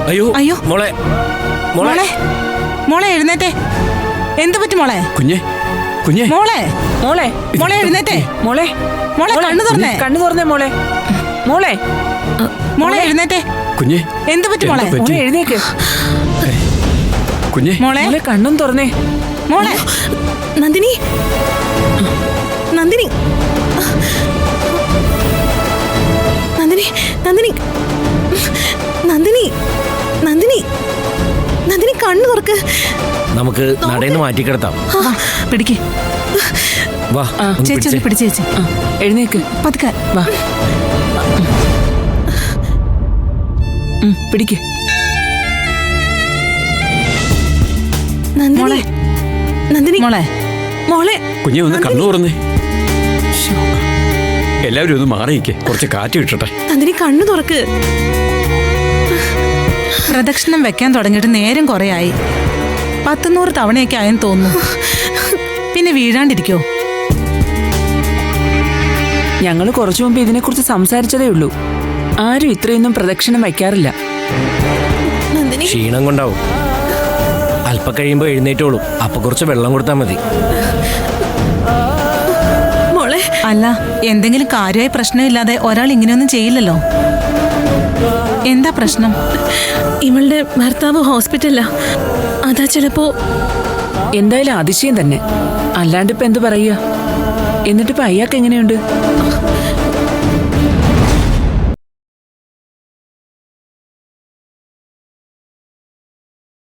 അയ്യോ അയ്യോ മോളെ മോളെ മോളെ എഴുന്നേറ്റേ. എന്ത് പറ്റി മോളെ? കുഞ്ഞെ കുഞ്ഞെ മോളെ മോളെ മോളെ എഴുന്നേറ്റേ. മോളെ മോളെ കണ്ണു തുറന്നേ. കണ്ണു തുറന്നേ മോളെ. മോളെ മോളെ എഴുന്നേറ്റേ. കുഞ്ഞെ എന്ത് പറ്റി മോളെ? മോളെ എഴുന്നേക്ക്. കുഞ്ഞെ മോളെ മോളെ കണ്ണും തുറന്നേ. മോളെ നന്ദിനി നന്ദിനി നന്ദിനി നന്ദിനി നന്ദിനി നന്ദിനി നന്ദിനി കണ്ണു തുറക്ക്. നമുക്ക് നടന്ന് മാറ്റിക്കിടത്താം. പിടിക്ക്. വാ ചേച്ചി ഒന്ന് പിടിച്ച് ചേച്ചി. എഴുന്നേക്ക്. പതുക്കെ വാ. പിടിക്ക്. നന്ദിനി നന്ദിനി മോളെ മോളെ കുഞ്ഞെ ഒന്ന് കണ്ണു തുറന്നേ. എല്ലാവരും ഒന്ന് മാറിയിക്കേ, കുറച്ച് കാറ്റ് കിട്ടട്ടെ. നന്ദിനി കണ്ണു തുറക്ക്. പ്രദക്ഷിണം വെക്കാൻ തുടങ്ങിയിട്ട് നേരം കുറെ ആയി. 100 തവണയൊക്കെ ആയെന്ന് തോന്നുന്നു. പിന്നെ വീഴാണ്ടിരിക്കോ? ഞങ്ങൾ കുറച്ചു മുമ്പ് ഇതിനെക്കുറിച്ച് സംസാരിച്ചതേ ഉള്ളൂ. ആരും ഇത്രയൊന്നും പ്രദക്ഷിണം വയ്ക്കാറില്ല. നന്ദിനി ക്ഷീണം കൊണ്ടാവും. അല്പം കഴിയുമ്പോൾ എഴുന്നേറ്റോളും. അപ്പൊ കുറച്ച് വെള്ളം കൊടുത്താൽ മതി. മോളെ അല്ല, എന്തെങ്കിലും കാര്യമായ പ്രശ്നമില്ലാതെ ഒരാൾ ഇങ്ങനെയൊന്നും ചെയ്യില്ലല്ലോ. എന്താ പ്രശ്നം? ഇവളുടെ ഭർത്താവ് ഹോസ്പിറ്റലിലാ. അതാ ചിലപ്പോ. എന്തായാലും അതിശയം തന്നെ. അല്ലാണ്ടിപ്പോ എന്ത് പറയുക? എന്നിട്ടിപ്പോ അയാൾക്ക് എങ്ങനെയുണ്ട്?